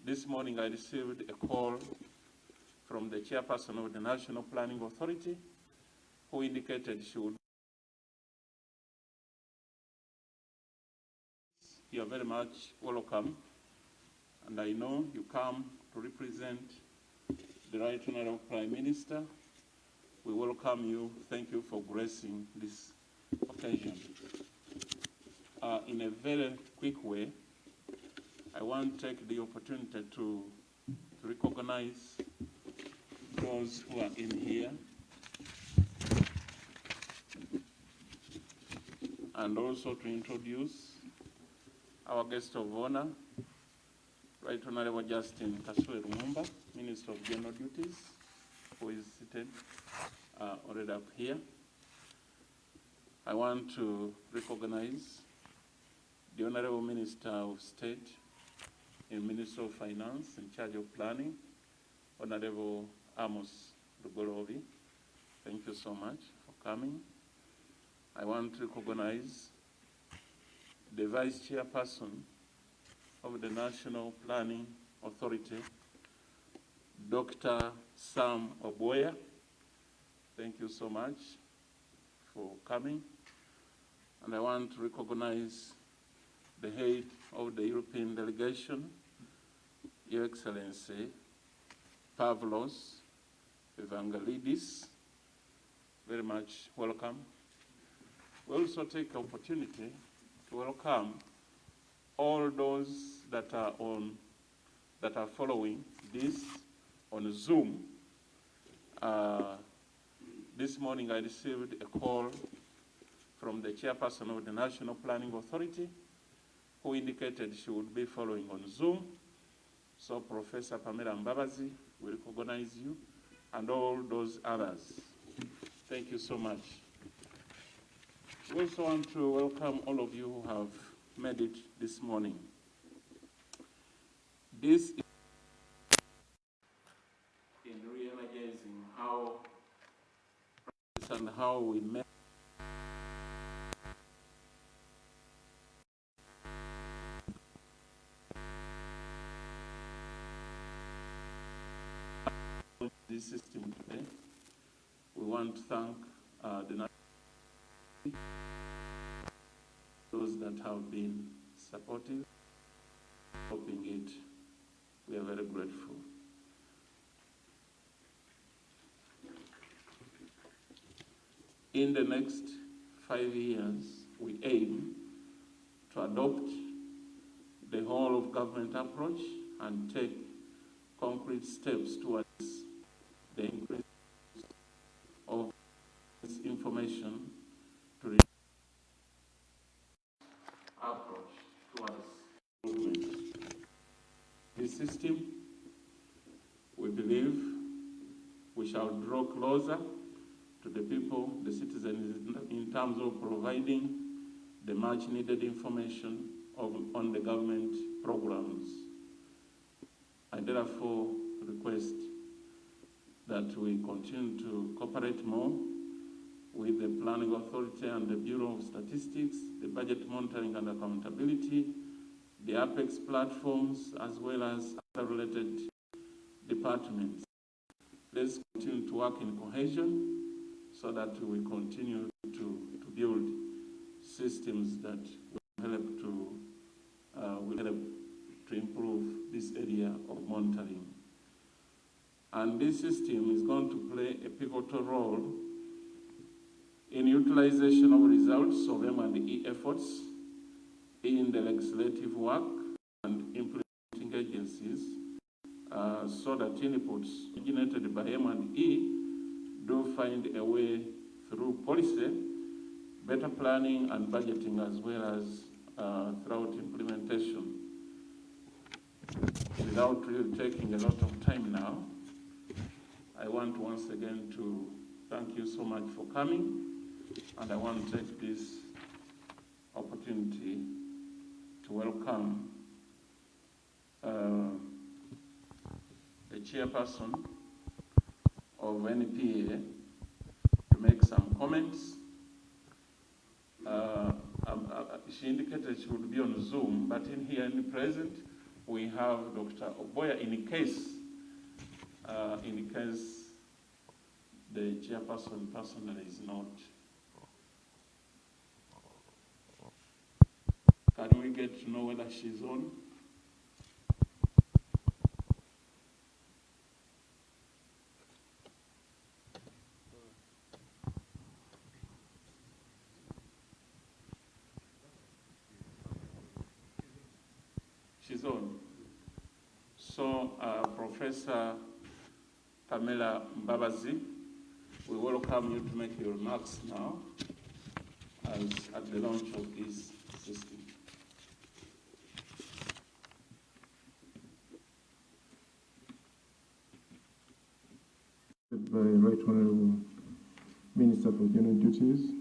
This morning I received a call from the chairperson of the National Planning Authority who indicated she would. You are very much welcome, and I know you come to represent the Right Honorable Prime Minister. We welcome you. Thank you for gracing this occasion. In a very quick way, I want to take the opportunity to recognize those who are in here and also to introduce our guest of honor, Right Honorable Hon.Kasule Lumumba, Minister of General Duties, who is seated already up here. I want to recognize the Honorable Minister of State in Ministry of Finance in charge of planning, Hon.Amos Lugoloobi. Thank you so much for coming. I want to recognize the Vice Chairperson of the National Planning Authority, Dr. Sam Oboya. Thank you so much for coming. And I want to recognize the head of the European delegation, Your Excellency, Pavlos Evangelidis. Very much welcome. We also take the opportunity to welcome all those that are following this on Zoom. This morning I received a call from the chairperson of the National Planning Authority who indicated she would be following on Zoom. So Professor Pamela Mbabazi, we recognize you, and all those others. Thank you so much. We also want to welcome all of you who have made it this morning. This is in realizing how and how we met this system today. We want to thank those that have been supportive, helping it. We are very grateful. In the next 5 years, we aim to adopt the whole of government approach and take concrete steps towards the increase of this information to reduce approach towards improvement. This system, we believe, we shall draw closer to the people, the citizens, in terms of providing the much needed information on the government programs. I therefore request that we continue to cooperate more with the Planning Authority and the Bureau of Statistics, the Budget Monitoring and Accountability, the Apex platforms, as well as other related departments. Let's continue to work in cohesion so that we continue to build systems that will help to improve this area of monitoring. And this system is going to play a pivotal role in utilization of results of M&E efforts in the legislative work and implementing agencies so that inputs originated by M&E do find a way through policy, better planning and budgeting, as well as throughout implementation. Without really taking a lot of time now, I want once again to thank you so much for coming, and I want to take this opportunity to welcome the chairperson of NPA to make some comments. She indicated she would be on Zoom, but in here in the present, we have Dr. Oboya in case the chairperson personally is not. Can we get to know whether she's on? She's on. So, Professor Pamela Mbabazi, we welcome you to make your remarks now as at the launch of this system. By Right Honorable Minister for General Duties,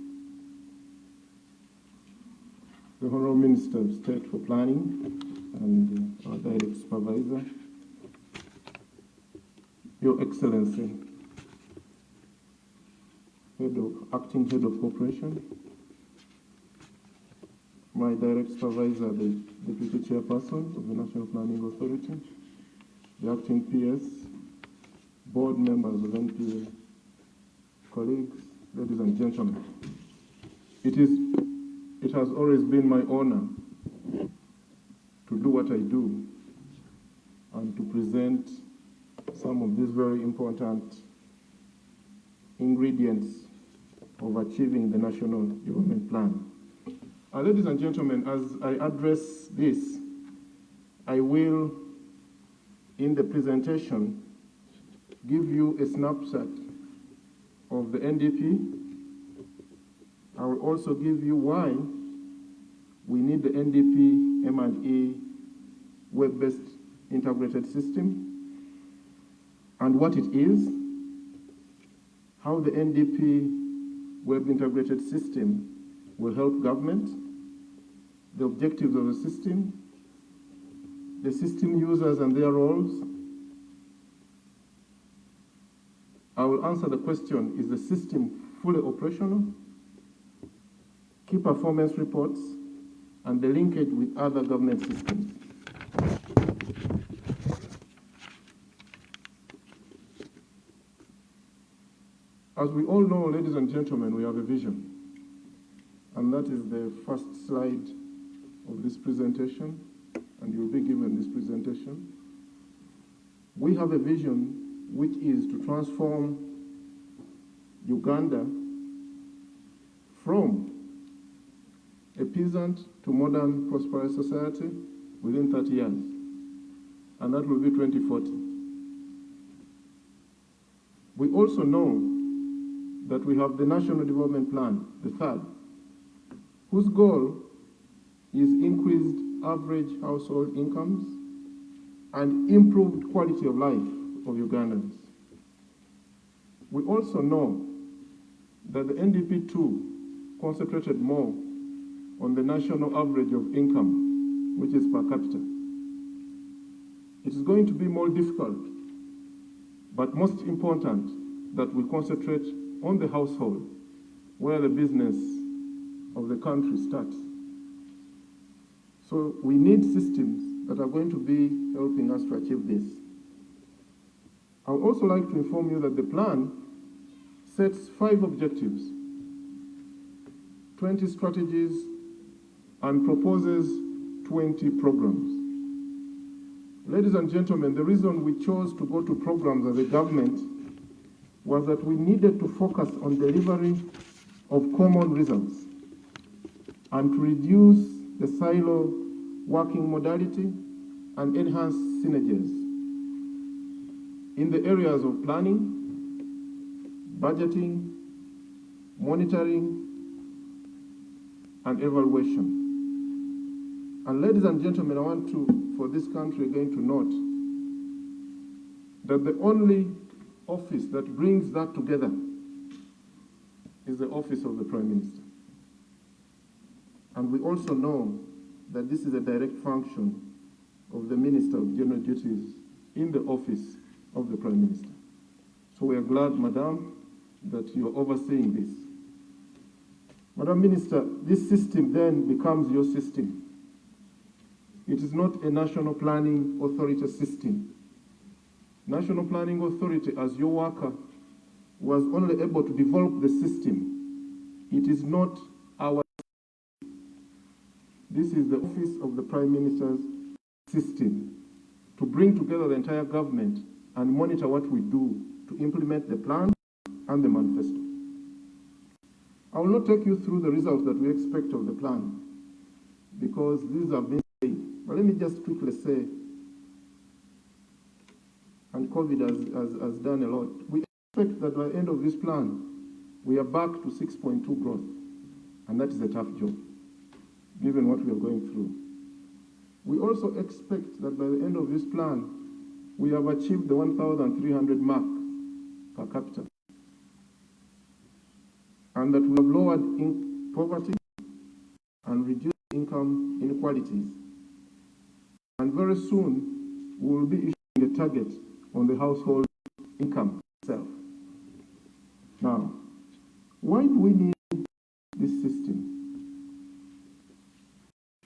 the Honorable Minister of State for Planning, and our Direct Supervisor, Your Excellency, Acting Head of Corporation, my Direct Supervisor, the Deputy Chairperson of the National Planning Authority, the Acting PS, board members of NPA, colleagues, ladies and gentlemen. It has always been my honor to do what I do and to present some of these very important ingredients of achieving the National Development Plan. Ladies and gentlemen, as I address this, I will, in the presentation, give you a snapshot of the NDP. I will also give you why we need the NDP M&E web-based integrated system and what it is, how the NDP web integrated system will help government, the objectives of the system users and their roles. I will answer the question, is the system fully operational? Key performance reports, and the linkage with other government systems. As we all know, ladies and gentlemen, we have a vision. And that is the first slide of this presentation, and you'll be given this presentation. We have a vision which is to transform Uganda from a peasant to modern prosperous society within 30 years, and that will be 2040. We also know that we have the National Development Plan, the third, whose goal is increased average household incomes and improved quality of life of Ugandans. We also know that the NDP II concentrated more on the national average of income, which is per capita. It is going to be more difficult, but most important that we concentrate on the household, where the business of the country starts. So we need systems that are going to be helping us to achieve this. I would also like to inform you that the plan sets 5 objectives, 20 strategies, and proposes 20 programs. Ladies and gentlemen, the reason we chose to go to programs as a government was that we needed to focus on delivery of common results and to reduce the silo working modality and enhance synergies in the areas of planning, budgeting, monitoring, and evaluation. And ladies and gentlemen, I want to, for this country again, to note that the only office that brings that together is the office of the Prime Minister. And we also know that this is a direct function of the Minister of General Duties in the office of the Prime Minister. So we are glad, Madam, that you are overseeing this. Madam Minister, this system then becomes your system. It is not a national planning authority system. National Planning Authority, as your worker, was only able to develop the system. It is not our system. This is the office of the Prime Minister's system to bring together the entire government and monitor what we do to implement the plan and the manifesto. I will not take you through the results that we expect of the plan because these have been said. But let me just quickly say, and COVID has done a lot. We expect that by the end of this plan, we are back to 6.2 growth. And that is a tough job, given what we are going through. We also expect that by the end of this plan, we have achieved the 1,300 mark per capita. And that we have lowered poverty and reduced income inequalities. And very soon, we will be issuing a target on the household income itself. Now, why do we need this system?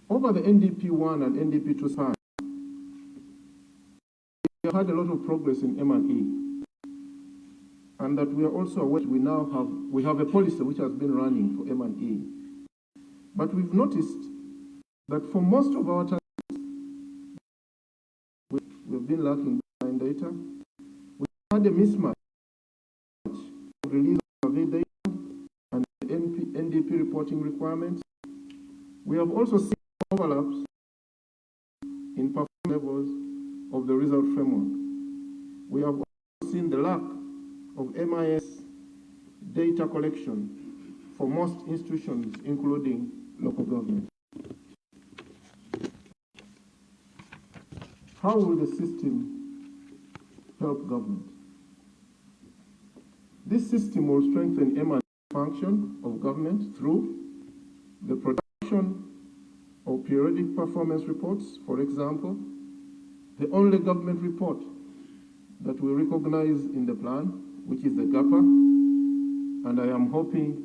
Over the NDP I and NDP II time, we have had a lot of progress in M&E, and that we are also aware we have a policy which has been running for M&E. But we've noticed that for most of our time, we've been lacking behind data. We had a mismatch of release of survey data and NDP reporting requirements. We have also seen overlaps in performance levels of the result framework. We have also seen the lack of MIS data collection for most institutions, including local government. How will the system help government? This system will strengthen M&E function of government through the production of periodic performance reports. For example, the only government report that we recognize in the plan, which is the GAPA, and I am hoping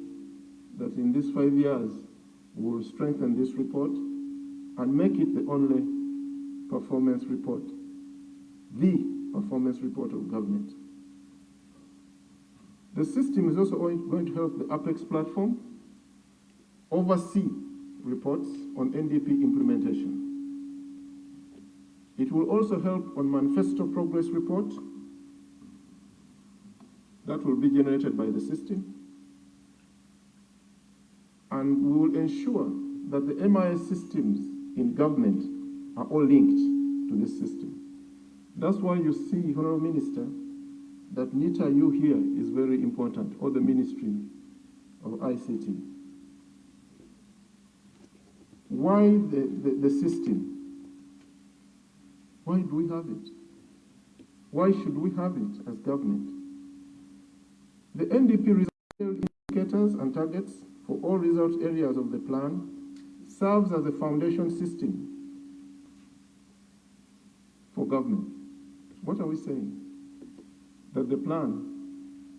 that in these 5 years, we will strengthen this report and make it the only performance report, the performance report of government. The system is also going to help the Apex platform oversee reports on NDP implementation. It will also help on manifesto progress report that will be generated by the system. And we will ensure that the MIS systems in government are all linked to this system. That's why you see, Honorable Minister, that NITA-U here is very important, or the Ministry of ICT. Why the system? Why do we have it? Why should we have it as government? The NDP result indicators and targets for all result areas of the plan serves as a foundation system for government. What are we saying? That the plan,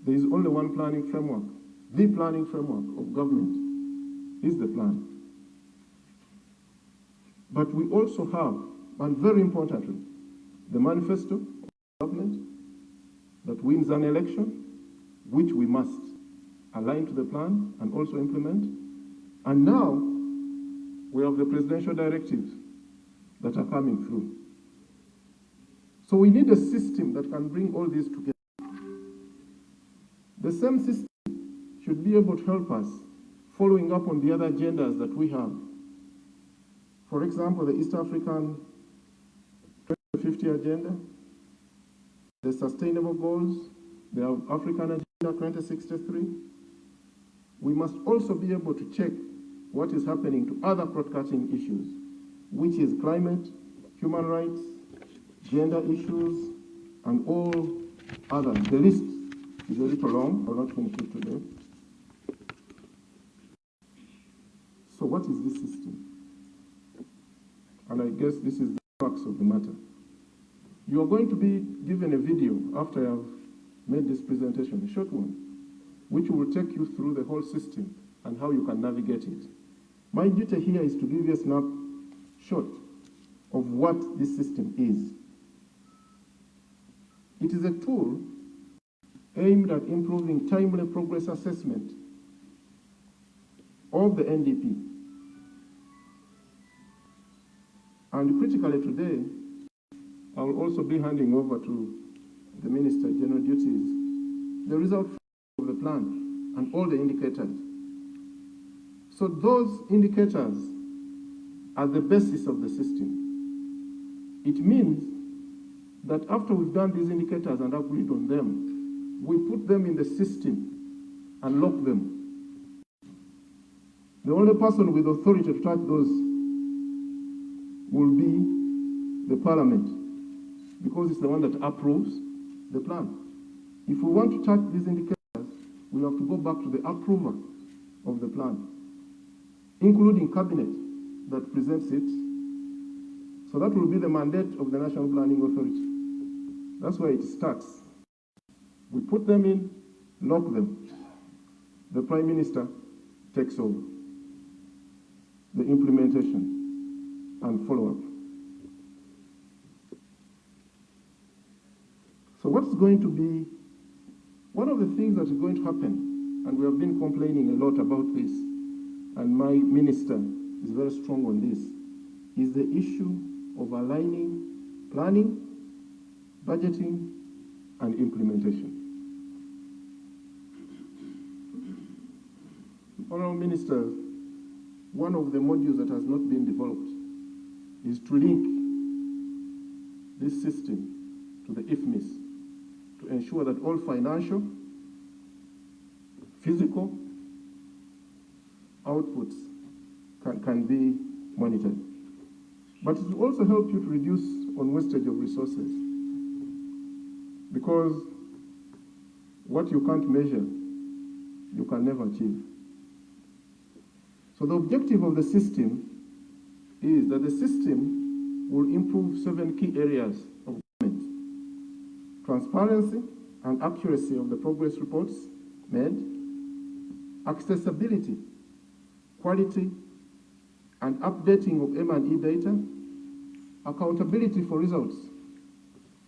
there is only one planning framework. The planning framework of government is the plan. But we also have, and very importantly, the manifesto of government that wins an election, which we must align to the plan and also implement. And now, we have the presidential directives that are coming through. So we need a system that can bring all these together. The same system should be able to help us following up on the other agendas that we have. For example, the East African 2050 agenda, the sustainable goals, the African Agenda 2063. We must also be able to check what is happening to other cross-cutting issues, which is climate, human rights, gender issues, and all others. The list is a little long. I will not finish it today. So what is this system? And I guess this is the crux of the matter. You are going to be given a video after I have made this presentation, a short one, which will take you through the whole system and how you can navigate it. My duty here is to give you a snapshot of what this system is. It is a tool aimed at improving timely progress assessment of the NDP. And critically today, I will also be handing over to the Minister General Duties the result of the plan and all the indicators. So those indicators are the basis of the system. It means that after we've done these indicators and agreed on them, we put them in the system and lock them. The only person with authority to touch those will be the Parliament, because it's the one that approves the plan. If we want to touch these indicators, we have to go back to the approver of the plan, including Cabinet that presents it. So that will be the mandate of the National Planning Authority. That's where it starts. We put them in, lock them. The Prime Minister takes over the implementation and follow-up. So what's going to be, one of the things that is going to happen, and we have been complaining a lot about this, and my minister is very strong on this, is the issue of aligning planning, budgeting, and implementation. Honourable Minister, one of the modules that has not been developed is to link this system to the IFMIS to ensure that all financial, physical outputs can be monitored. But it will also help you to reduce on wastage of resources, because what you can't measure, you can never achieve. So the objective of the system is that the system will improve 7 key areas of government: transparency and accuracy of the progress reports made, accessibility, quality, and updating of M&E data, accountability for results.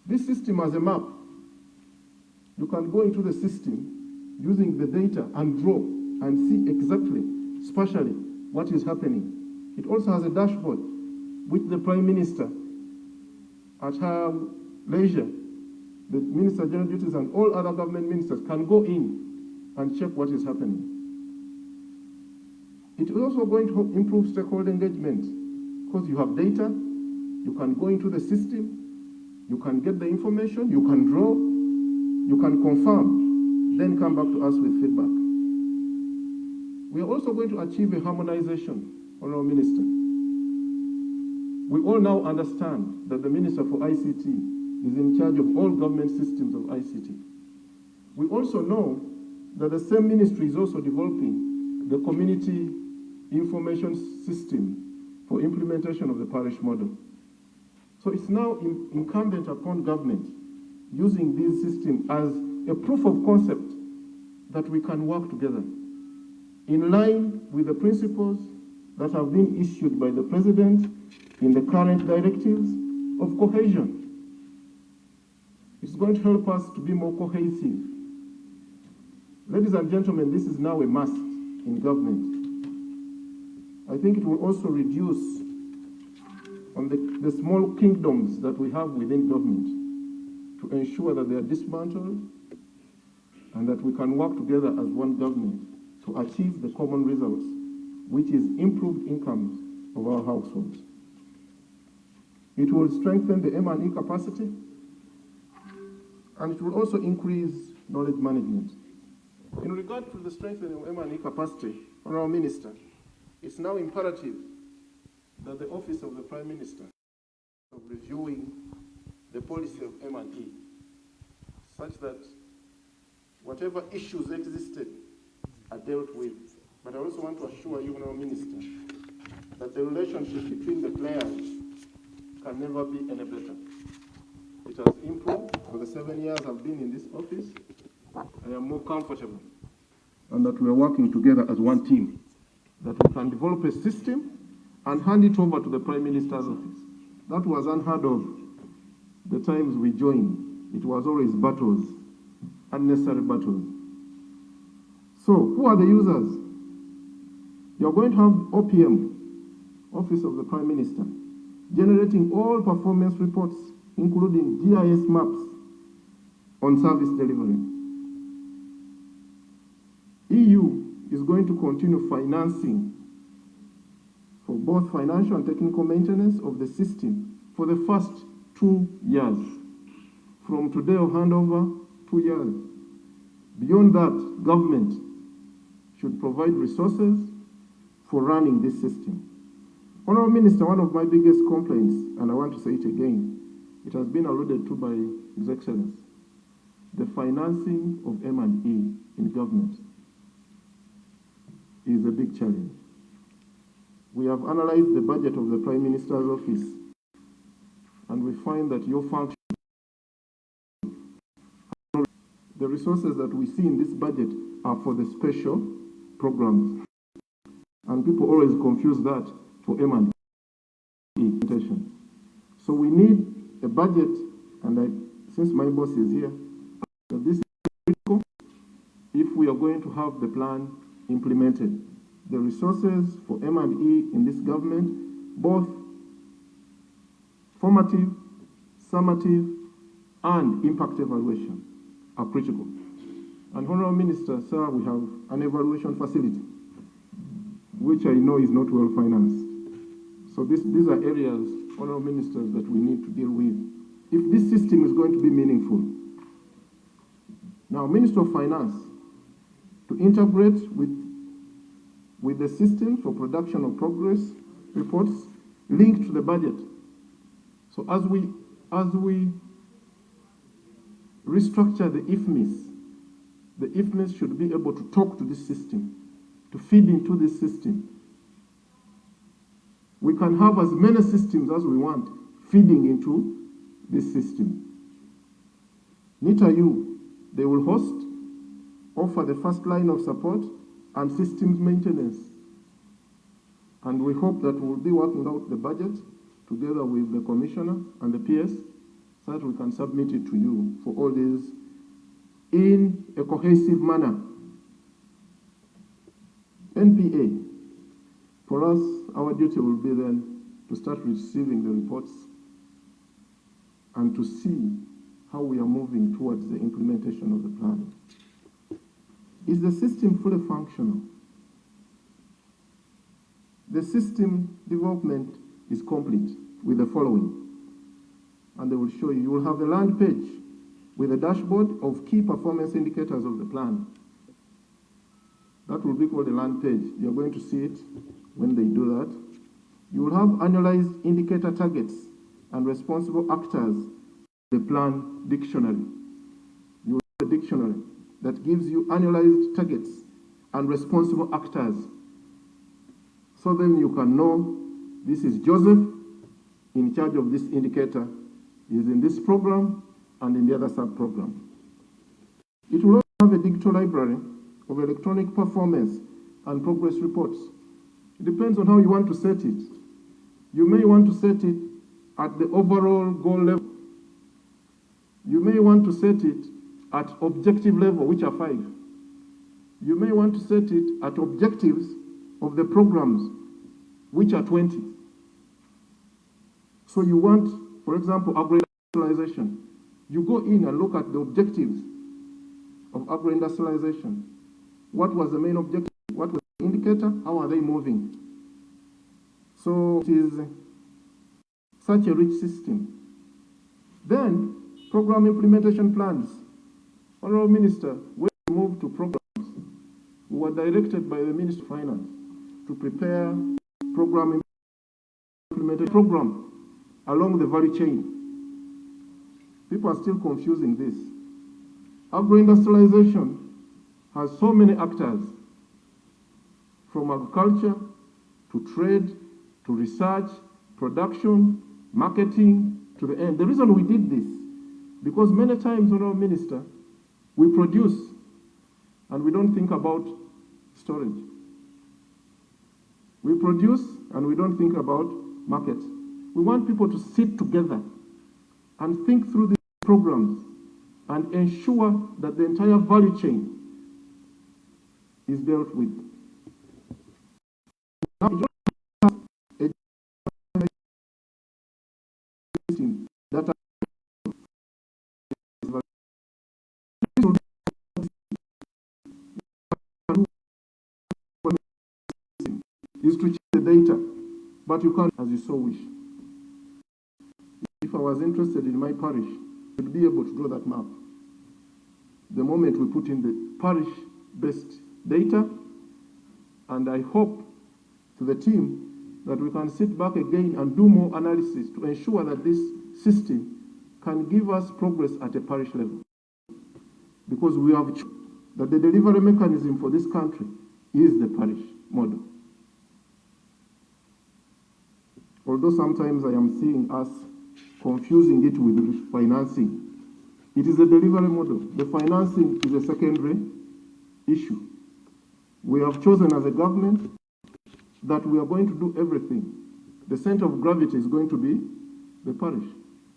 This system has a map. You can go into the system using the data and draw and see exactly, spatially, what is happening. It also has a dashboard which the Prime Minister, at her leisure, the Minister of General Duties and all other government ministers can go in and check what is happening. It is also going to improve stakeholder engagement, because you have data, you can go into the system, you can get the information, you can draw, you can confirm, then come back to us with feedback. We are also going to achieve a harmonization, Honourable Minister. We all now understand that the Minister for ICT is in charge of all government systems of ICT. We also know that the same ministry is also developing the community information system for implementation of the parish model. So it's now incumbent upon government using this system as a proof of concept that we can work together in line with the principles that have been issued by the President in the current directives of cohesion. It's going to help us to be more cohesive. Ladies and gentlemen, this is now a must in government. I think it will also reduce on the small kingdoms that we have within government to ensure that they are dismantled and that we can work together as one government to achieve the common results, which is improved incomes of our households. It will strengthen the M&E capacity, and it will also increase knowledge management. In regard to the strengthening of M&E capacity, Honourable Minister, it's now imperative that the Office of the Prime Minister of reviewing the policy of M&E, such that whatever issues existed are dealt with. But I also want to assure you, Honourable Minister, that the relationship between the players can never be any better. It has improved for the 7 years I've been in this office. I am more comfortable, and that we are working together as one team, that we can develop a system and hand it over to the Prime Minister's office That was unheard of. The times we joined, it was always battles, unnecessary battles. So, who are the users? You're going to have OPM, Office of the Prime Minister, generating all performance reports, including GIS maps on service delivery. EU is going to continue financing for both financial and technical maintenance of the system for the first 2 years. From today of handover, 2 years. Beyond that, government should provide resources for running this system. Honorable Minister, one of my biggest complaints, and I want to say it again, it has been alluded to by His Excellency, the financing of M&E in government is a big challenge. We have analyzed the budget of the Prime Minister's office, and we find that your function, the resources that we see in this budget are for the special programs. And people always confuse that for M&E implementation. So we need a budget, and since my boss is here, this is critical if we are going to have the plan implemented. The resources for M&E in this government, both formative, summative, and impact evaluation are critical. And Honorable Minister, sir, we have an evaluation facility, which I know is not well financed. So these are areas, Honorable Ministers, that we need to deal with if this system is going to be meaningful. Now, Minister of Finance, to integrate with the system for production of progress reports linked to the budget. So as we restructure the IFMIS should be able to talk to this system, to feed into this system. We can have as many systems as we want feeding into this system. NITA-U, they will host, offer the first line of support and systems maintenance. And we hope that we'll be working out the budget together with the Commissioner and the PS so that we can submit it to you for all these in a cohesive manner. NPA, for us, our duty will be then to start receiving the reports and to see how we are moving towards the implementation of the plan. Is the system fully functional? The system development is complete with the following, and they will show you. You will have a land page with a dashboard of key performance indicators of the plan. That will be called a land page. You're going to see it when they do that. You will have annualized indicator targets and responsible actors, the plan dictionary. You will have a dictionary that gives you annualized targets and responsible actors. So then you can know this is Joseph in charge of this indicator, is in this program and in the other sub-program. It will also have a digital library of electronic performance and progress reports. It depends on how you want to set it. You may want to set it at the overall goal level. You may want to set it at objective level, which are 5. You may want to set it at objectives of the programs, which are 20. So you want, for example, agro-industrialization. You go in and look at the objectives of agro-industrialization. What was the main objective? What was the indicator? How are they moving? So it is such a rich system. Then, program implementation plans. Honorable Minister, when we moved to programs, we were directed by the Minister of Finance to prepare program implementation program along the value chain. People are still confusing this. Agro-industrialization has so many actors, from agriculture to trade to research, production, marketing, to the end. The reason we did this, because many times, Honorable Minister, we produce and we don't think about storage. We produce and we don't think about market. We want people to sit together and think through these programs and ensure that the entire value chain is dealt with. Now, you don't have a system that is to check the data, but you can't as you so wish. If I was interested in my parish, I would be able to draw that map. The moment we put in the parish-based data, and I hope to the team that we can sit back again and do more analysis to ensure that this system can give us progress at a parish level. Because we have that the delivery mechanism for this country is the parish model. Although sometimes I am seeing us confusing it with financing, it is a delivery model. The financing is a secondary issue. We have chosen as a government that we are going to do everything. The center of gravity is going to be the parish.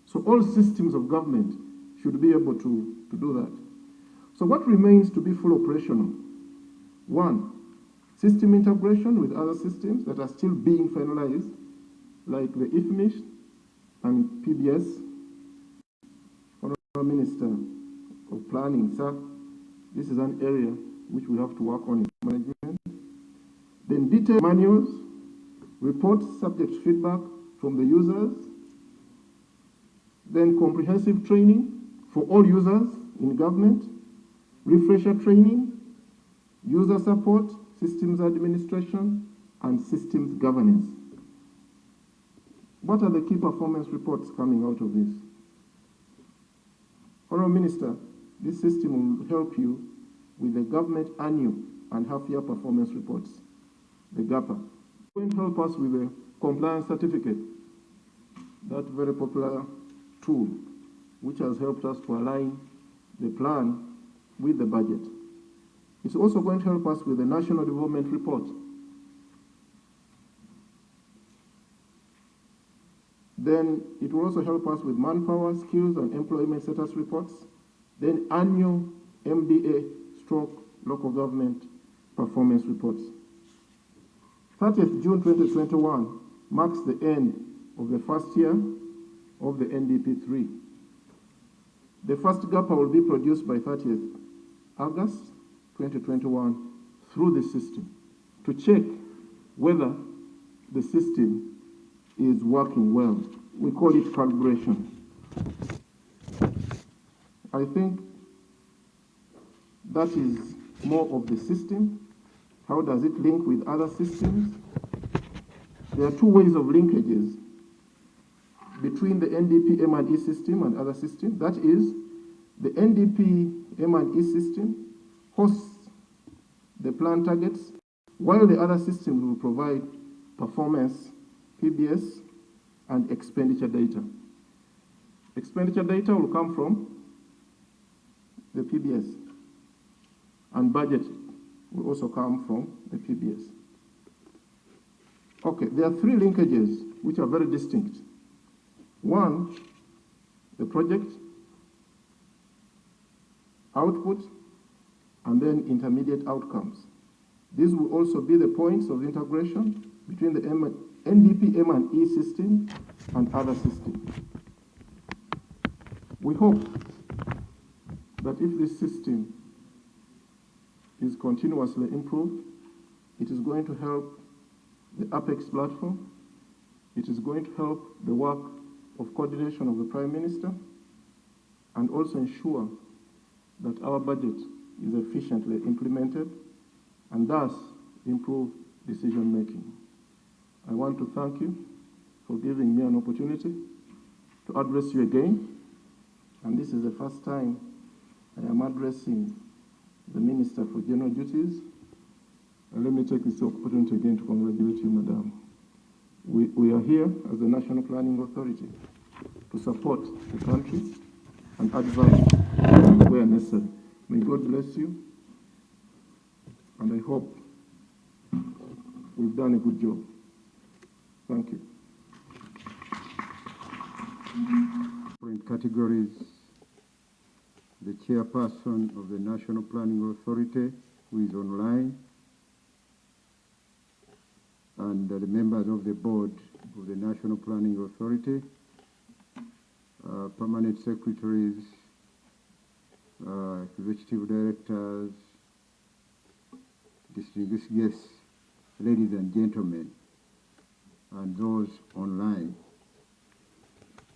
So all systems of government should be able to do that. So what remains to be full operational? One, system integration with other systems that are still being finalized, like the IFMIS and PBS. Honorable Minister of Planning, sir, this is an area which we have to work on in management. Then detailed manuals, reports, subject feedback from the users. Then comprehensive training for all users in government, refresher training, user support, systems administration, and systems governance. What are the key performance reports coming out of this? Honourable Minister, this system will help you with the government annual and half-year performance reports, the GAPA. It's going to help us with the compliance certificate, that very popular tool, which has helped us to align the plan with the budget. It's also going to help us with the National Development Report. Then it will also help us with manpower, skills, and employment status reports. Then annual MDA/local government performance reports. 30th June 2021 marks the end of the first year of the NDP III. The first GAPA will be produced by 30th August 2021 through the system to check whether the system is working well. We call it calibration. I think that is more of the system. How does it link with other systems? There are two ways of linkages between the NDP M&E system and other systems. That is, the NDP M&E system hosts the plan targets, while the other systems will provide performance, PBS, and expenditure data. Expenditure data will come from the PBS, and budget will also come from the PBS. Okay, there are three linkages which are very distinct. One, the project, output, and then intermediate outcomes. These will also be the points of integration between the NDP M&E system and other systems. We hope that if this system is continuously improved, it is going to help the Apex platform, it is going to help the work of coordination of the Prime Minister, and also ensure that our budget is efficiently implemented and thus improve decision making. I want to thank you for giving me an opportunity to address you again, and this is the first time I am addressing the Minister for General Duties. And let me take this opportunity again to congratulate you, Madam. We are here as the National Planning Authority to support the country and advise where necessary. May God bless you, and I hope we've done a good job. Thank you. different categories, the chairperson of the National Planning Authority, who is online, and the members of the board of the National Planning Authority, permanent secretaries, executive directors, distinguished guests, ladies and gentlemen, and those online.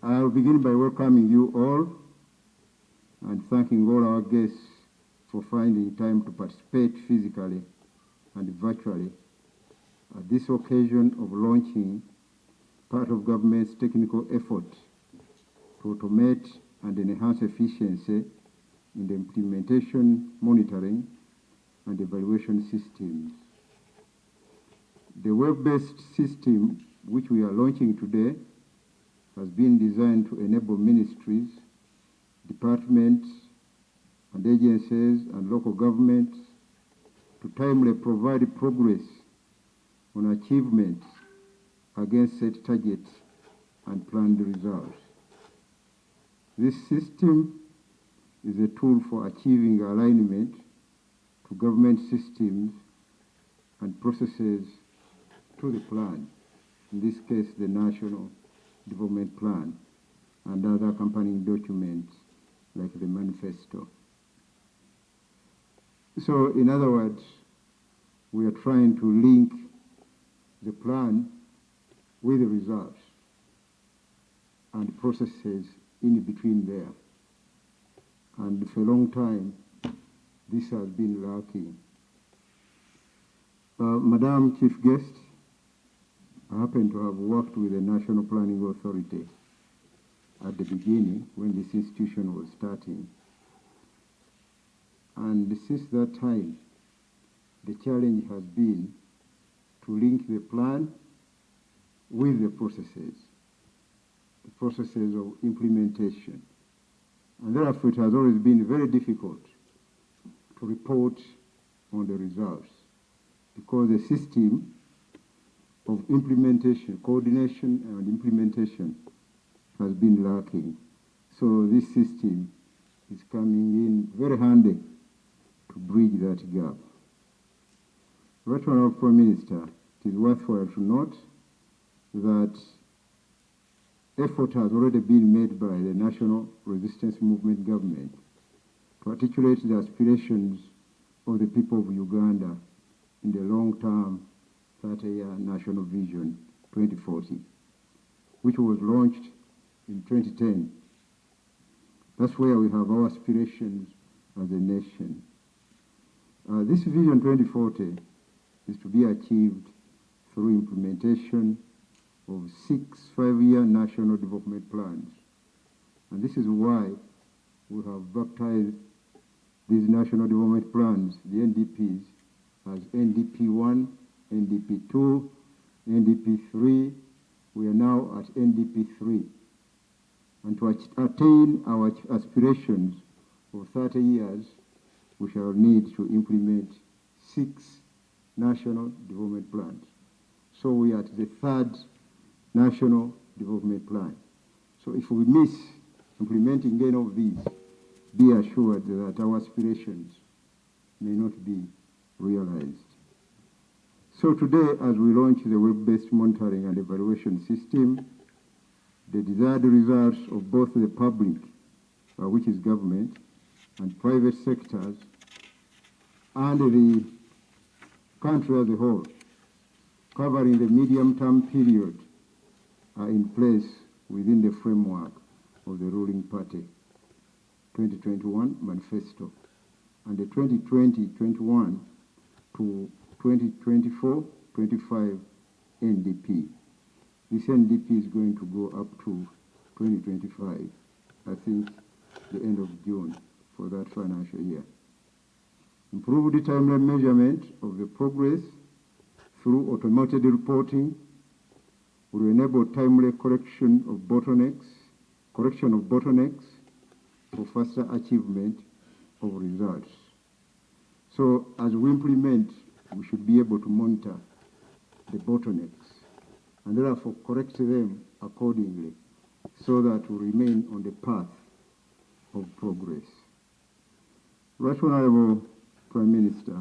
I'll begin by welcoming you all and thanking all our guests for finding time to participate physically and virtually at this occasion of launching part of government's technical effort to automate and enhance efficiency in the implementation, monitoring, and evaluation systems. The web-based system which we are launching today has been designed to enable ministries, departments, and agencies and local governments to timely provide progress on achievements against set targets and planned results. This system is a tool for achieving alignment to government systems and processes to the plan, in this case the National Development Plan and other accompanying documents like the manifesto. So in other words, we are trying to link the plan with the results and processes in between there. And for a long time, this has been lacking. Madam Chief Guest, I happen to have worked with the National Planning Authority at the beginning when this institution was starting. And since that time, the challenge has been to link the plan with the processes of implementation. And therefore, it has always been very difficult to report on the results because the system of implementation, coordination and implementation has been lacking. So this system is coming in very handy to bridge that gap. Right Honourable Prime Minister, it is worthwhile to note that effort has already been made by the National Resistance Movement government to articulate the aspirations of the people of Uganda in the long-term 30-year National Vision 2040, which was launched in 2010. That's where we have our aspirations as a nation. This Vision 2040 is to be achieved through implementation of 6 5-year national development plans. And this is why we have baptized these national development plans, the NDPs, as NDP I, NDP II, NDP III. We are now at NDP III. And to attain our aspirations of 30 years, we shall need to implement 6 national development plans. So we are at the 3rd national development plan. So if we miss implementing any of these, be assured that our aspirations may not be realized. So today, as we launch the web-based monitoring and evaluation system, the desired results of both the public, which is government, and private sectors, and the country as a whole, covering the medium-term period, are in place within the framework of the ruling party 2021 manifesto and the 2020-21 to 2024-25 NDP. This NDP is going to go up to 2025, I think the end of June for that financial year. Improved timely measurement of the progress through automated reporting will enable timely correction of bottlenecks for faster achievement of results. So as we implement, we should be able to monitor the bottlenecks and therefore correct them accordingly so that we remain on the path of progress. Right Honorable Prime Minister,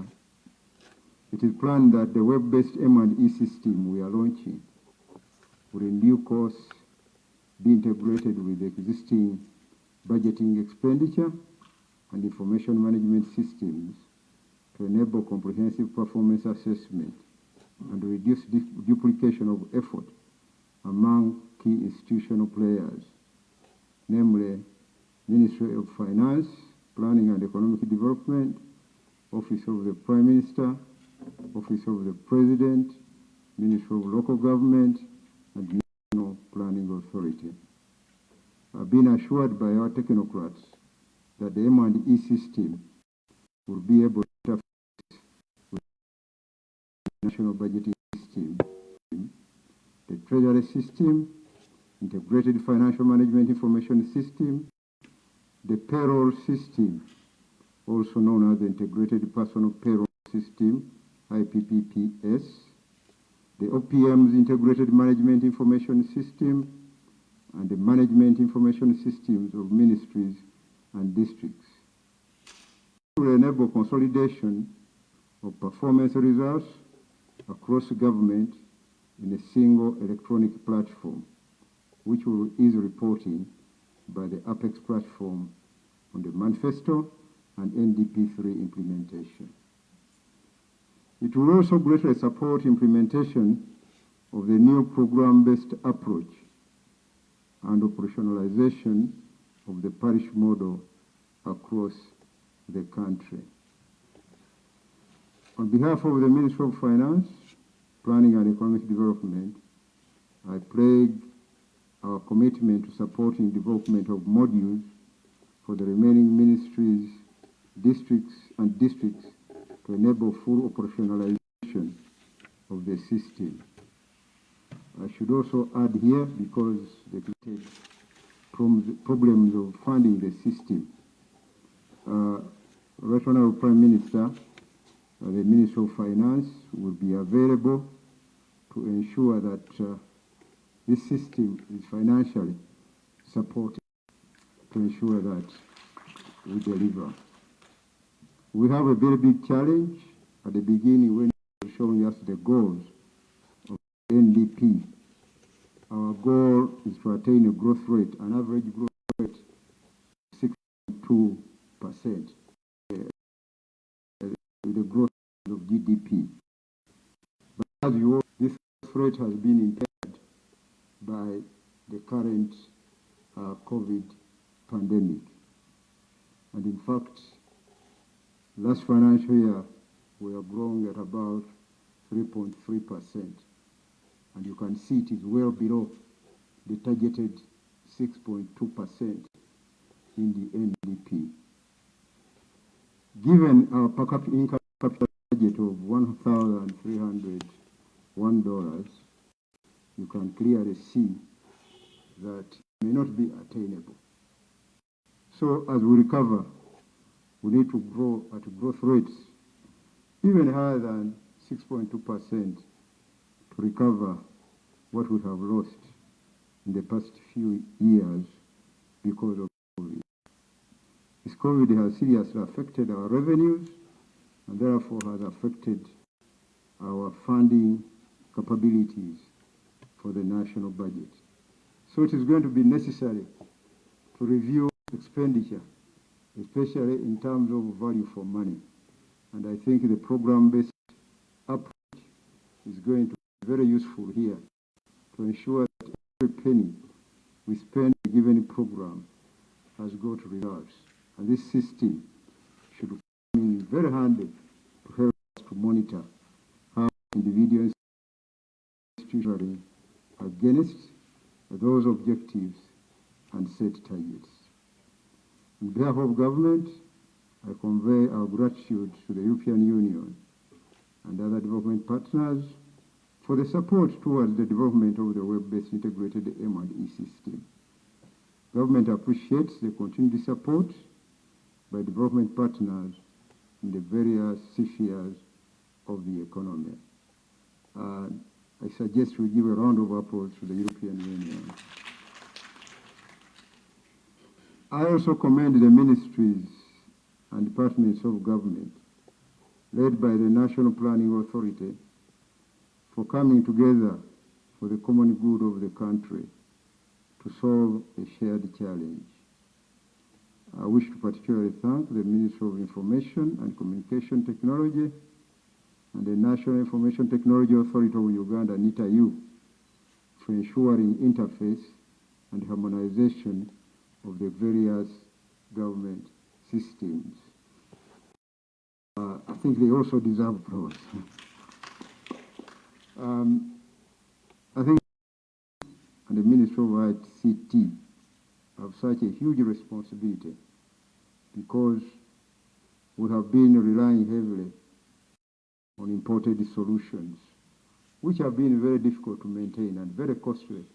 it is planned that the web-based M&E system we are launching will in due course be integrated with the existing budgeting expenditure and information management systems to enable comprehensive performance assessment and reduce duplication of effort among key institutional players, namely Ministry of Finance, Planning and Economic Development, Office of the Prime Minister, Office of the President, Ministry of Local Government, and National Planning Authority. I've been assured by our technocrats that the M&E system will be able to interface with the national budgeting system, the treasury system, integrated financial management information system, the payroll system, also known as the integrated personal payroll system, IPPPS, the OPM's integrated management information system, and the management information systems of ministries and districts. It will enable consolidation of performance results across government in a single electronic platform, which will ease reporting by the Apex platform on the manifesto and NDP III implementation. It will also greatly support implementation of the new program-based approach and operationalization of the parish model across the country. On behalf of the Ministry of Finance, Planning and Economic Development, I pledge our commitment to supporting development of modules for the remaining ministries, districts to enable full operationalization of the system. I should also add here, because the problems of funding the system, Right Honorable Prime Minister, the Minister of Finance will be available to ensure that this system is financially supported to ensure that we deliver. We have a very big challenge at the beginning when you were showing us the goals of NDP. Our goal is to attain a growth rate, an average growth rate of 6.2%, with the growth of GDP. But as you know, this growth rate has been impaired by the current COVID pandemic. And in fact, last financial year, we are growing at about 3.3%. And you can see it is well below the targeted 6.2% in the NDP. Given our per capita income budget of $1,301, you can clearly see that it may not be attainable. So as we recover, we need to grow at growth rates even higher than 6.2% to recover what we have lost in the past few years because of COVID. This COVID has seriously affected our revenues and therefore has affected our funding capabilities for the national budget. So it is going to be necessary to review expenditure, especially in terms of value for money. And I think the program-based approach is going to be very useful here to ensure that every penny we spend a given program has got results. And this system should come in very handy to help us to monitor how individuals institutionally against those objectives and set targets. On behalf of government, I convey our gratitude to the European Union and other development partners for the support towards the development of the web-based integrated M&E system. Government appreciates the continued support by development partners in the various spheres of the economy. I suggest we give a round of applause to the European Union. I also commend the ministries and departments of government led by the National Planning Authority for coming together for the common good of the country to solve a shared challenge. I wish to particularly thank the Ministry of Information and Communication Technology and the National Information Technology Authority of Uganda, NITAU, for ensuring interface and harmonization of the various government systems. I think they also deserve applause. I think and the Ministry of ICT have such a huge responsibility because we have been relying heavily on imported solutions, which have been very difficult to maintain and very costly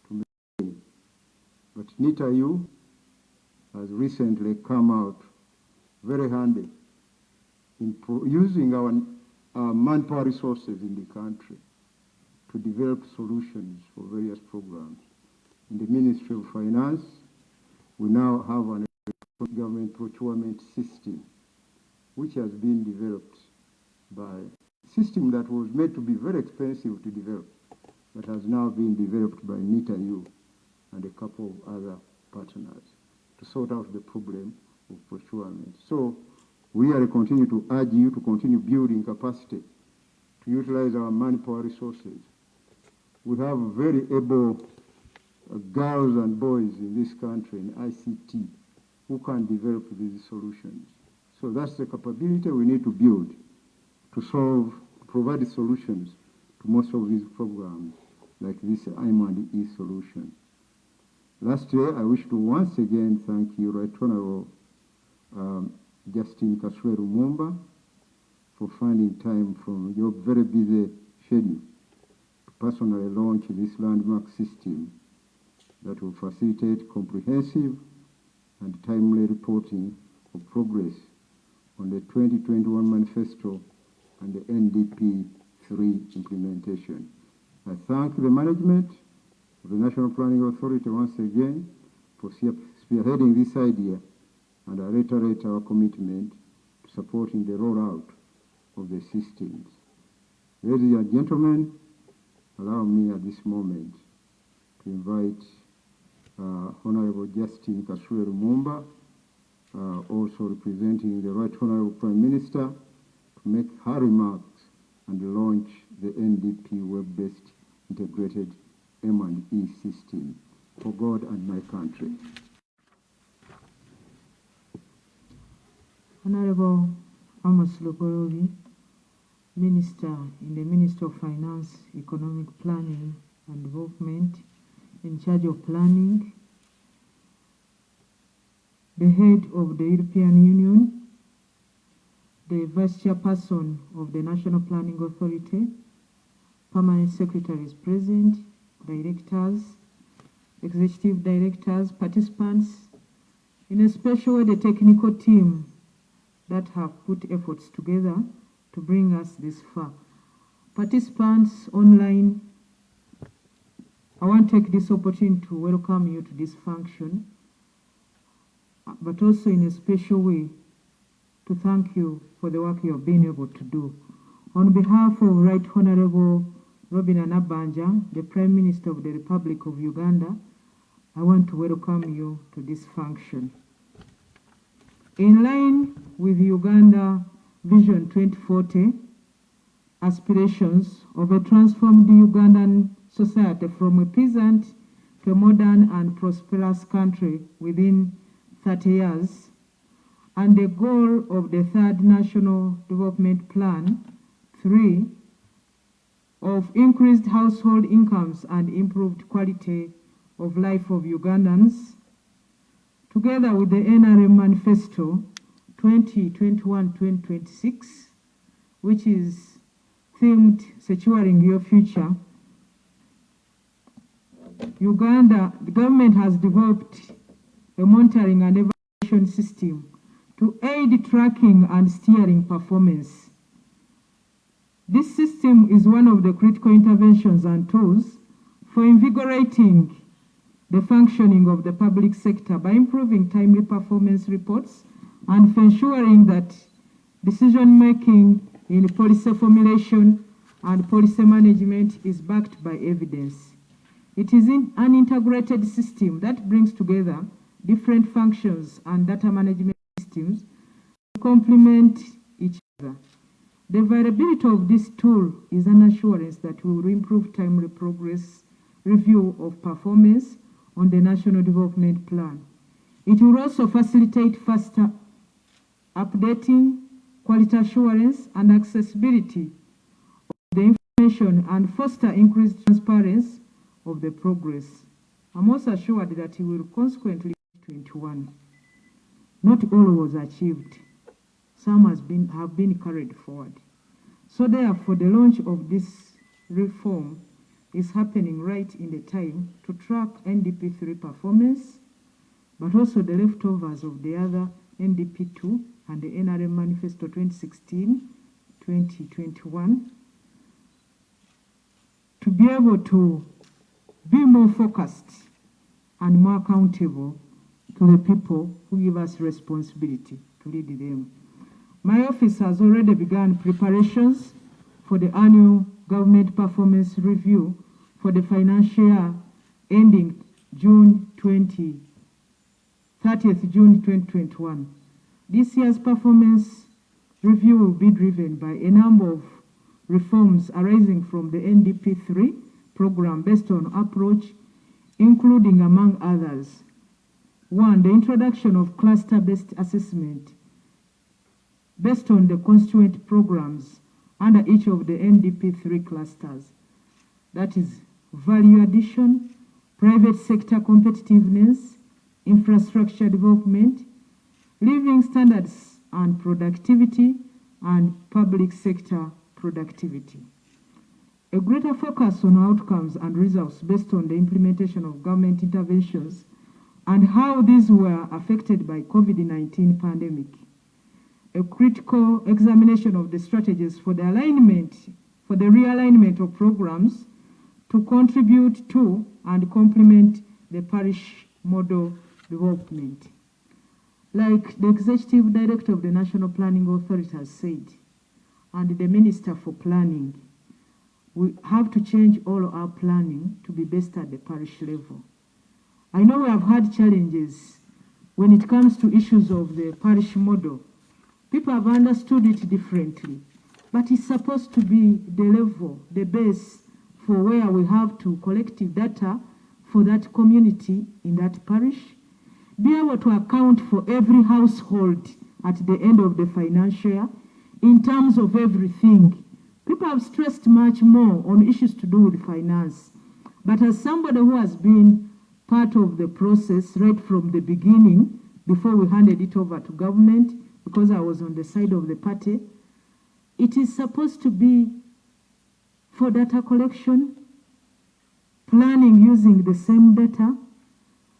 to maintain. But NITAU has recently come out very handy in using our manpower resources in the country to develop solutions for various programs. In the Ministry of Finance, we now have an government procurement system, which has been developed by a system that was meant to be very expensive to develop, but has now been developed by NITAU and a couple of other partners to sort out the problem of procurement. So we really continue to urge you to continue building capacity to utilize our manpower resources. We have very able girls and boys in this country in ICT who can develop these solutions. So that's the capability we need to build to provide solutions to most of these programs, like this M&E solution. Lastly, I wish to once again thank you, Right Honorable Hon.Kasule Lumumba, for finding time from your very busy schedule to personally launch this landmark system that will facilitate comprehensive and timely reporting of progress on the 2021 manifesto and the NDP III implementation. I thank the management of the National Planning Authority once again for spearheading this idea, and I reiterate our commitment to supporting the rollout of the systems. Ladies and gentlemen, allow me at this moment to invite Honorable Hon.Kasule Lumumba, also representing the Right Honorable Prime Minister, to make her remarks and launch the NDP web-based integrated M&E system for God and my country. Honorable Amos Lugoloobi, Minister in the Ministry of Finance, Economic Planning and Development, in charge of planning, the head of the European Union, the Vice Chairperson of the National Planning Authority, permanent secretaries present, directors, executive directors, participants, in a special way the technical team that have put efforts together to bring us this far. Participants online, I want to take this opportunity to welcome you to this function, but also in a special way to thank you for the work you have been able to do. On behalf of Right Honorable Robin Anabanja, the Prime Minister of the Republic of Uganda, I want to welcome you to this function. In line with Uganda Vision 2040 aspirations of a transformed Ugandan society from a peasant to a modern and prosperous country within 30 years, and the goal of the Third National Development Plan 3 of increased household incomes and improved quality of life of Ugandans, together with the NRM Manifesto 2021-2026, which is themed Securing Your Future, Uganda, the government has developed a monitoring and evaluation system to aid tracking and steering performance. This system is one of the critical interventions and tools for invigorating the functioning of the public sector by improving timely performance reports and ensuring that decision-making in policy formulation and policy management is backed by evidence. It is an integrated system that brings together different functions and data management systems to complement each other. The availability of this tool is an assurance that we will improve timely progress review of performance on the National Development Plan. It will also facilitate faster updating, quality assurance, and accessibility of the information and foster increased transparency of the progress. I'm also assured that it will consequently 21. Not all was achieved. Some have been carried forward. So therefore, the launch of this reform is happening right in the time to track NDP III performance, but also the leftovers of the other NDP II and the NRM Manifesto 2016-2021 to be able to be more focused and more accountable to the people who give us responsibility to lead them. My office has already begun preparations for the annual government performance review for the financial year ending 30th June 2021. This year's performance review will be driven by a number of reforms arising from the NDP III program based on approach, including, among others, 1, the introduction of cluster-based assessment based on the constituent programs under each of the NDP III clusters. That is value addition, private sector competitiveness, infrastructure development, living standards and productivity, and public sector productivity. A greater focus on outcomes and results based on the implementation of government interventions and how these were affected by COVID-19 pandemic. A critical examination of the strategies for the realignment of programs to contribute to and complement the parish model development. Like the Executive Director of the National Planning Authority has said, and the Minister for Planning, we have to change all our planning to be based at the parish level. I know we have had challenges when it comes to issues of the parish model. People have understood it differently, but it's supposed to be the level, the base for where we have to collective data for that community in that parish, be able to account for every household at the end of the financial year in terms of everything. People have stressed much more on issues to do with finance, but as somebody who has been part of the process right from the beginning, before we handed it over to government, because I was on the side of the party, it is supposed to be for data collection, planning using the same data,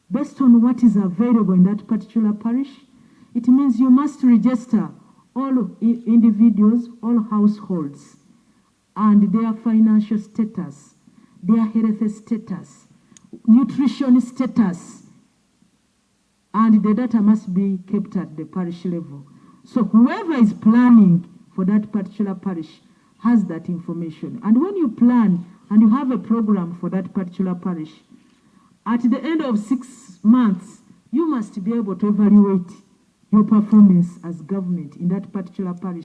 based on what is available in that particular parish. It means you must register all individuals, all households, and their financial status, their health status, nutrition status, and the data must be kept at the parish level. So whoever is planning for that particular parish has that information. And when you plan and you have a program for that particular parish, at the end of 6 months, you must be able to evaluate your performance as government in that particular parish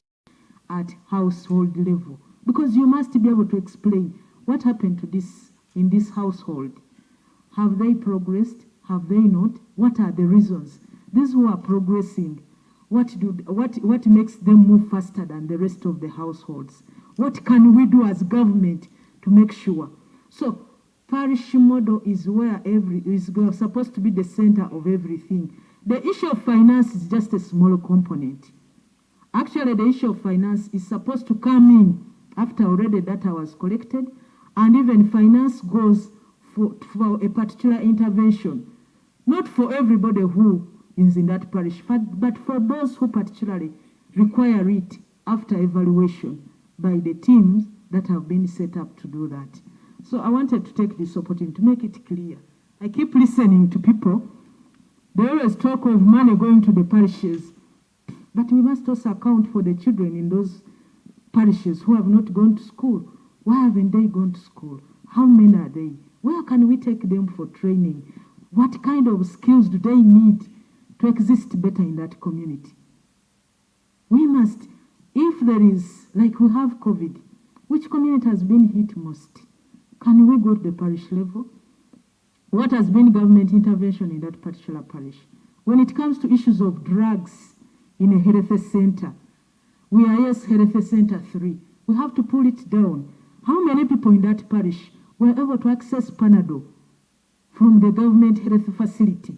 at household level. Because you must be able to explain what happened to this in this household. Have they progressed? Have they not? What are the reasons? These who are progressing, what makes them move faster than the rest of the households? What can we do as government to make sure? So parish model is where is supposed to be the center of everything. The issue of finance is just a small component. Actually, the issue of finance is supposed to come in after already data was collected, and even finance goes for a particular intervention, not for everybody who is in that parish, but for those who particularly require it after evaluation by the teams that have been set up to do that. So I wanted to take this opportunity to make it clear I keep listening to people. They always talk of money going to the parishes, but we must also account for the children in those parishes who have not gone to school. Why haven't they gone to school? How many are they? Where can we take them for training? What kind of skills do they need to exist better in that community? We must, if there is, like we have COVID, which community has been hit most? Can we go to the parish level? What has been government intervention in that particular parish? When it comes to issues of drugs in a health center, we are yes, health center 3. We have to pull it down. How many people in that parish were able to access Panadol from the government health facility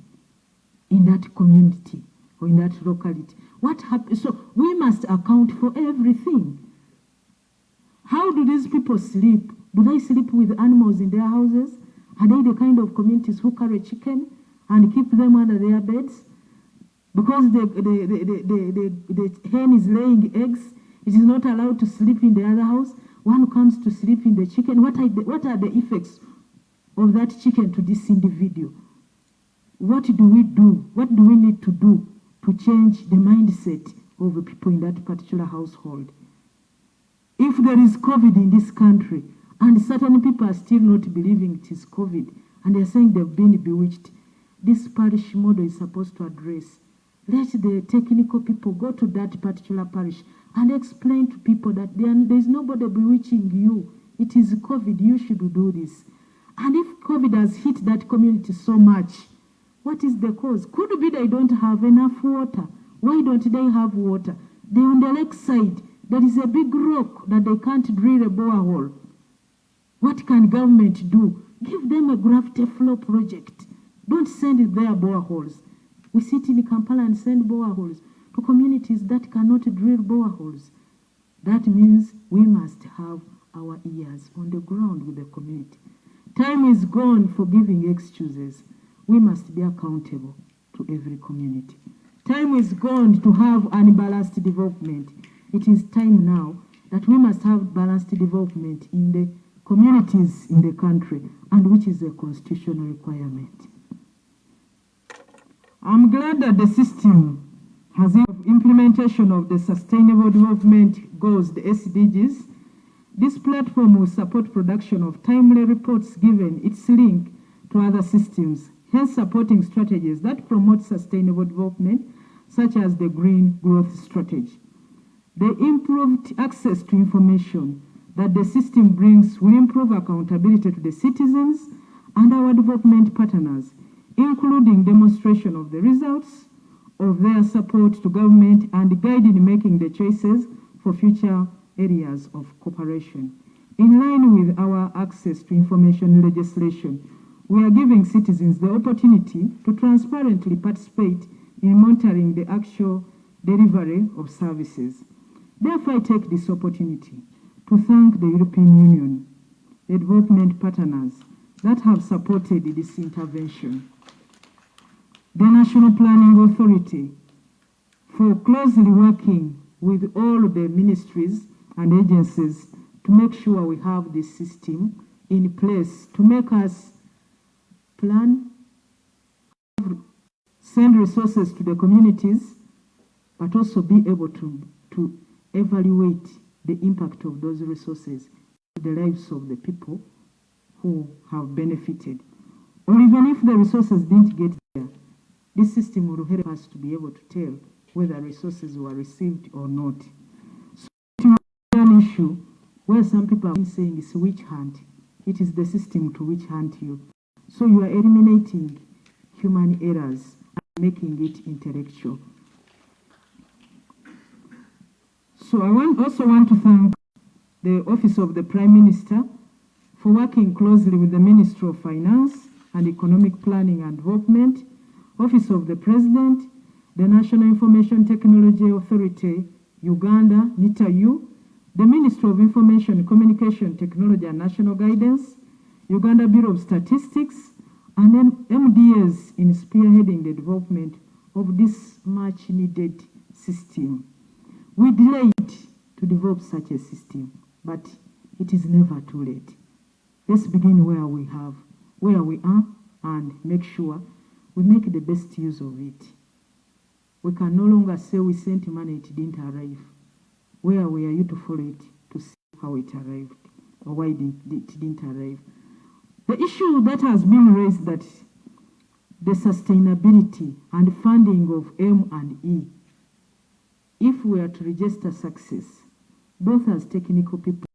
in that community or in that locality? What happened? So we must account for everything. How do these people sleep? Do they sleep with animals in their houses? Are they the kind of communities who carry chicken and keep them under their beds? Because the hen is laying eggs, it is not allowed to sleep in the other house. One comes to sleep in the chicken. What are the effects of that chicken to this individual? What do we do? What do we need to do to change the mindset of the people in that particular household? If there is COVID in this country, and certain people are still not believing it is COVID, and they're saying they've been bewitched, this parish model is supposed to address. Let the technical people go to that particular parish and explain to people that there is nobody bewitching you. It is COVID, you should do this. And if COVID has hit that community so much, what is the cause? Could be they don't have enough water. Why don't they have water? They're on the lake side. There is a big rock that they can't drill a borehole. What can government do? Give them a gravity flow project. Don't send their boreholes. We sit in Kampala and send boreholes to communities that cannot drill boreholes. That means we must have our ears on the ground with the community. Time is gone for giving excuses. We must be accountable to every community. Time is gone to have unbalanced development. It is time now that we must have balanced development in the communities in the country, and which is a constitutional requirement. I'm glad that the system has implementation of the Sustainable Development Goals, the SDGs. This platform will support production of timely reports given its link to other systems, hence supporting strategies that promote sustainable development, such as the Green Growth Strategy. The improved access to information that the system brings will improve accountability to the citizens and our development partners, including demonstration of the results of their support to government and guide in making the choices for future areas of cooperation. In line with our access to information legislation, we are giving citizens the opportunity to transparently participate in monitoring the actual delivery of services. Therefore, I take this opportunity to thank the European Union, the development partners that have supported this intervention, the National Planning Authority for closely working with all the ministries and agencies to make sure we have this system in place to make us plan, send resources to the communities, but also be able to evaluate the impact of those resources to the lives of the people who have benefited. Or even if the resources didn't get there, this system will help us to be able to tell whether resources were received or not. So it is an issue where some people are saying it's a witch hunt. It is the system to witch hunt you. So you are eliminating human errors and making it intellectual. So I also want to thank the Office of the Prime Minister for working closely with the Ministry of Finance and Economic Planning and Development, Office of the President, the National Information Technology Authority, Uganda, NITAU, the Ministry of Information, Communication Technology and National Guidance, Uganda Bureau of Statistics, and then MDAs in spearheading the development of this much needed system. We delayed to develop such a system, but it is never too late. Let's begin where we are and make sure we make the best use of it. We can no longer say we sent money, it didn't arrive. Where were you to follow it to see how it arrived or why it didn't arrive? The issue that has been raised, that the sustainability and funding of M&E, if we are to register success, both as technical people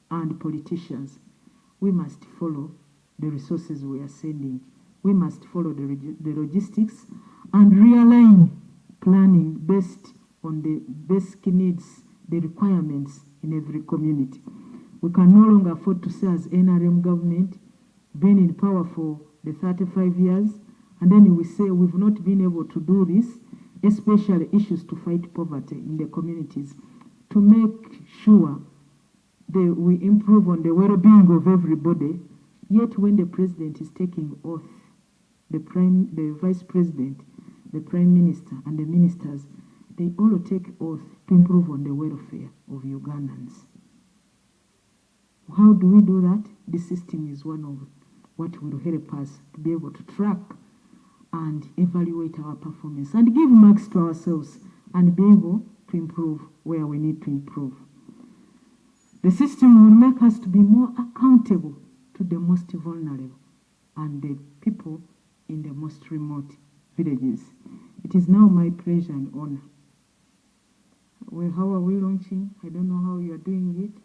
and politicians, we must follow the resources we are sending. We must follow the logistics and realign planning based on the basic needs, the requirements in every community. We can no longer afford to say as NRM government, been in power for the 35 years, and then we say we've not been able to do this, especially issues to fight poverty in the communities, to make sure that we improve on the well-being of everybody. Yet when the president is taking oath, the vice president, the prime minister, and the ministers, they all take oath to improve on the welfare of Ugandans. How do we do that? This system is one of what will help us to be able to track and evaluate our performance and give marks to ourselves and be able to improve where we need to improve. The system will make us to be more accountable to the most vulnerable and the people in the most remote villages. It is now my pleasure and honor. Well, how are we launching? I don't know how you are doing it.